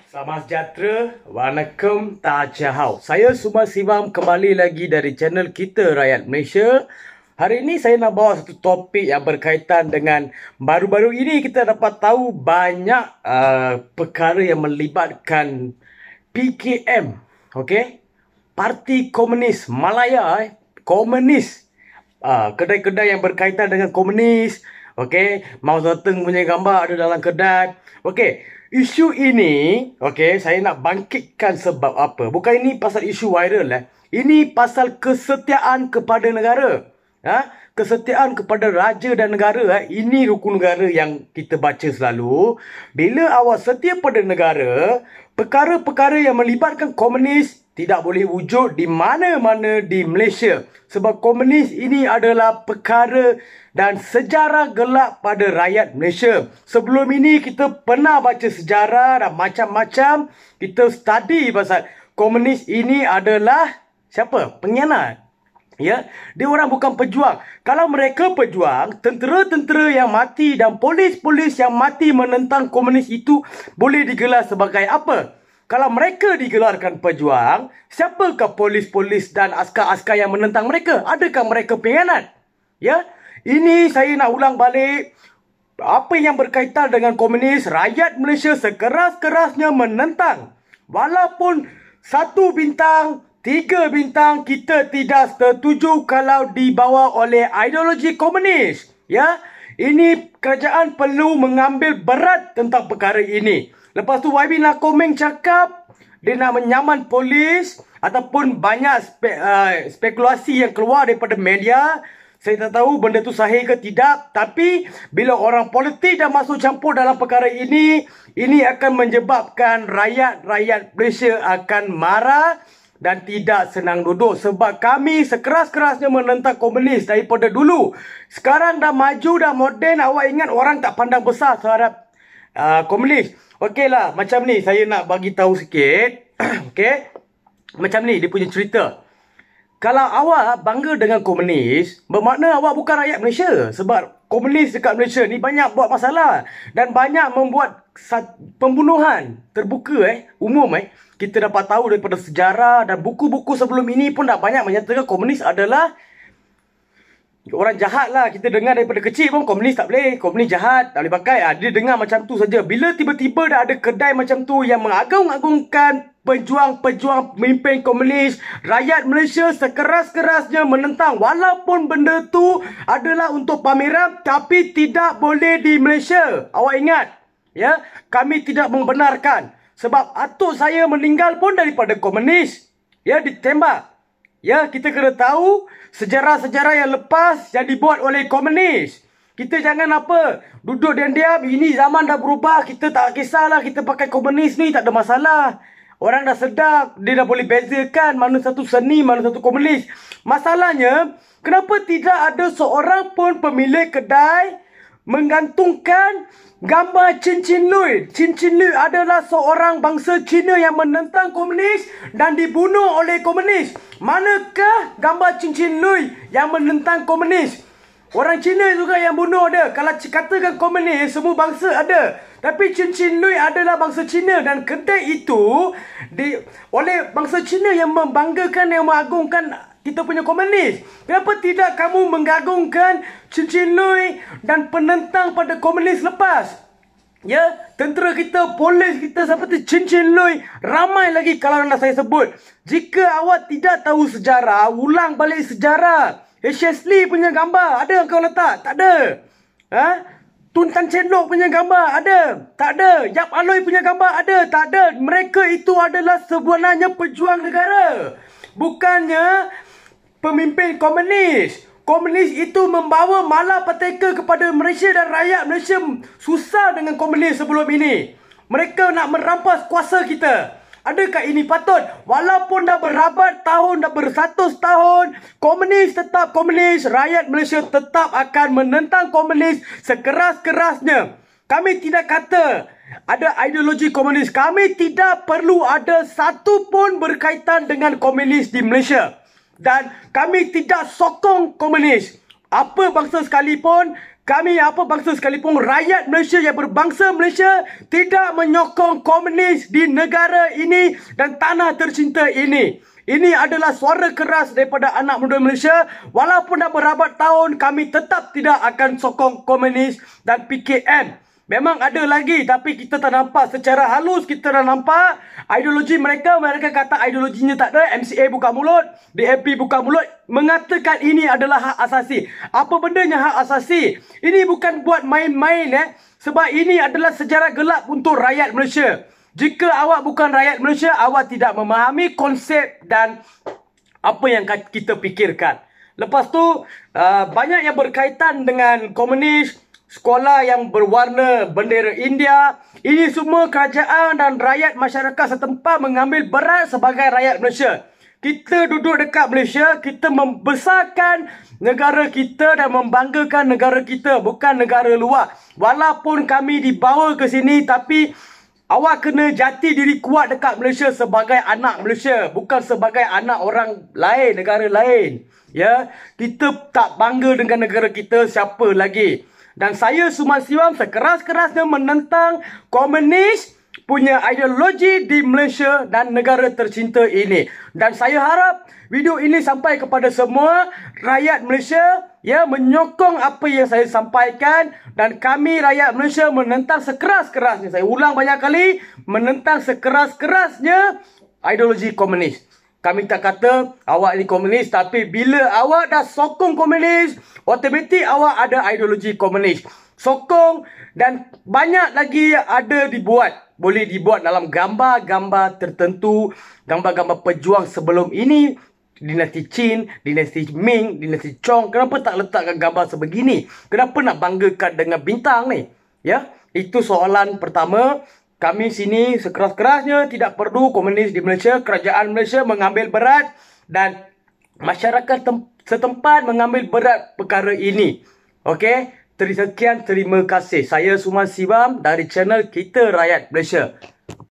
Selamat sejahtera, Wanakum Tajahau. Saya Suma Sivam kembali lagi dari channel kita Rakyat Malaysia. Hari ini saya nak bawa satu topik yang berkaitan dengan baru-baru ini kita dapat tahu banyak perkara yang melibatkan PKM, okey? Parti Komunis Malaya, komunis. Kedai-kedai yang berkaitan dengan komunis, okey, Mao Zedong punya gambar ada dalam kedai. Okey, isu ini, okey, saya nak bangkitkan sebab apa? Bukan ini pasal isu viral Ini pasal kesetiaan kepada negara. Kesetiaan kepada raja dan negara. Ini rukun negara yang kita baca selalu. Bila awak setia pada negara, perkara-perkara yang melibatkan komunis tidak boleh wujud di mana-mana di Malaysia. Sebab komunis ini adalah perkara dan sejarah gelap pada rakyat Malaysia. Sebelum ini kita pernah baca sejarah dan macam-macam. Kita study pasal komunis ini adalah siapa? Pengkhianat. Ya, dia orang bukan pejuang. Kalau mereka pejuang, tentera-tentera yang mati dan polis-polis yang mati menentang komunis itu boleh digelar sebagai apa? Kalau mereka digelarkan pejuang, siapakah polis-polis dan askar-askar yang menentang mereka? Adakah mereka pengkhianat? Ya, ini saya nak ulang balik. Apa yang berkaitan dengan komunis, rakyat Malaysia sekeras-kerasnya menentang. Walaupun 1 bintang, 3 bintang, kita tidak setuju kalau dibawa oleh ideologi komunis. Ya, ini kerajaan perlu mengambil berat tentang perkara ini. Lepas tu YB Nakomeng cakap dia nak menyaman polis ataupun banyak spekulasi yang keluar daripada media. Saya tak tahu benda tu sahih ke tidak. Tapi bila orang politik dah masuk campur dalam perkara ini akan menyebabkan rakyat Malaysia akan marah dan tidak senang duduk. Sebab kami sekeras-kerasnya menentang komunis daripada dulu. Sekarang dah maju, dah moden. Awak ingat orang tak pandang besar terhadap komunis. Okeylah, macam ni saya nak bagi tahu sikit. Okey. Macam ni dia punya cerita. Kalau awak bangga dengan komunis, bermakna awak bukan rakyat Malaysia. Sebab komunis dekat Malaysia ni banyak buat masalah dan banyak membuat pembunuhan terbuka umum Kita dapat tahu daripada sejarah dan buku-buku sebelum ini pun dah banyak menyatakan komunis adalah orang jahat lah. Kita dengar daripada kecil pun komunis tak boleh, komunis jahat, tak boleh pakai. Dia dengar macam tu saja. Bila tiba-tiba dah ada kedai macam tu yang mengagung-agungkan pejuang-pejuang pemimpin komunis, rakyat Malaysia sekeras-kerasnya menentang. Walaupun benda tu adalah untuk pameran, tapi tidak boleh di Malaysia. Awak ingat, ya, kami tidak membenarkan. Sebab atuk saya meninggal pun daripada komunis. Ya, ditembak. Ya, kita kena tahu sejarah-sejarah yang lepas yang dibuat oleh komunis. Kita jangan apa, duduk diam-diam, ini zaman dah berubah, kita tak kisahlah, kita pakai komunis ni, tak ada masalah. Orang dah sedar, dia dah boleh bezakan mana satu seni, mana satu komunis. Masalahnya, kenapa tidak ada seorang pun pemilik kedai menggantungkan gambar Chin Chin Lui. Chin Chin Lui adalah seorang bangsa Cina yang menentang komunis dan dibunuh oleh komunis. Manakah gambar Chin Chin Lui yang menentang komunis? Orang Cina juga yang bunuh dia. Kalau katakan komunis, semua bangsa ada. Tapi Chin Chin Lui adalah bangsa Cina dan kedai itu oleh bangsa Cina yang membanggakan, yang mengagungkan kita punya komunis. Kenapa tidak kamu menggagungkan Chin Chin Lui dan penentang pada komunis lepas? Ya, tentera kita, polis kita seperti Chin Chin Lui, ramai lagi kalau nak saya sebut. Jika awak tidak tahu sejarah, ulang balik sejarah. H.S. Lee punya gambar ada kau letak? Tak ada. Tun Tan Cheng Lock punya gambar ada? Tak ada. Yap Aloy punya gambar ada? Tak ada. Mereka itu adalah sebenarnya pejuang negara, bukannya pemimpin komunis. Komunis itu membawa malapetaka kepada Malaysia dan rakyat Malaysia. Susah dengan komunis sebelum ini. Mereka nak merampas kuasa kita. Adakah ini patut? Walaupun dah berabat tahun, dah beratus tahun, komunis tetap komunis. Rakyat Malaysia tetap akan menentang komunis sekeras-kerasnya. Kami tidak kata ada ideologi komunis. Kami tidak perlu ada satu pun berkaitan dengan komunis di Malaysia. Dan kami tidak sokong komunis. Apa bangsa sekalipun, kami apa bangsa sekalipun, rakyat Malaysia yang berbangsa Malaysia tidak menyokong komunis di negara ini dan tanah tercinta ini. Ini adalah suara keras daripada anak muda Malaysia. Walaupun dah berabat tahun, kami tetap tidak akan sokong komunis dan PKM. Memang ada lagi, tapi kita tak nampak. Secara halus kita dah nampak ideologi mereka. Mereka kata ideologinya tak ada. MCA buka mulut, DAP buka mulut, mengatakan ini adalah hak asasi. Apa bendanya hak asasi? Ini bukan buat main-main sebab ini adalah sejarah gelap untuk rakyat Malaysia. Jika awak bukan rakyat Malaysia, awak tidak memahami konsep dan apa yang kita fikirkan. Lepas tu, banyak yang berkaitan dengan komunis, sekolah yang berwarna bendera India. Ini semua kerajaan dan rakyat masyarakat setempat mengambil berat sebagai rakyat Malaysia. Kita duduk dekat Malaysia, kita membesarkan negara kita dan membanggakan negara kita, bukan negara luar. Walaupun kami dibawa ke sini, tapi awak kena jati diri kuat dekat Malaysia sebagai anak Malaysia, bukan sebagai anak orang lain, negara lain. Ya, kita tak bangga dengan negara kita, siapa lagi? Dan saya Suman Siwam sekeras-kerasnya menentang komunis punya ideologi di Malaysia dan negara tercinta ini. Dan saya harap video ini sampai kepada semua rakyat Malaysia, ya, menyokong apa yang saya sampaikan. Dan kami rakyat Malaysia menentang sekeras-kerasnya, saya ulang banyak kali, menentang sekeras-kerasnya ideologi komunis. Kami tak kata awak ni komunis, tapi bila awak dah sokong komunis, automatik awak ada ideologi komunis. Sokong, dan banyak lagi ada dibuat. Boleh dibuat dalam gambar-gambar tertentu, gambar-gambar pejuang sebelum ini, dinasti Qin, dinasti Ming, dinasti Chong. Kenapa tak letakkan gambar sebegini? Kenapa nak banggakan dengan bintang ni? Ya, itu soalan pertama. Kami sini sekeras-kerasnya tidak perlu komunis di Malaysia. Kerajaan Malaysia mengambil berat dan masyarakat setempat mengambil berat perkara ini. Okey, sekian, terima kasih. Saya Suman Siwam dari channel Kita Rakyat Malaysia.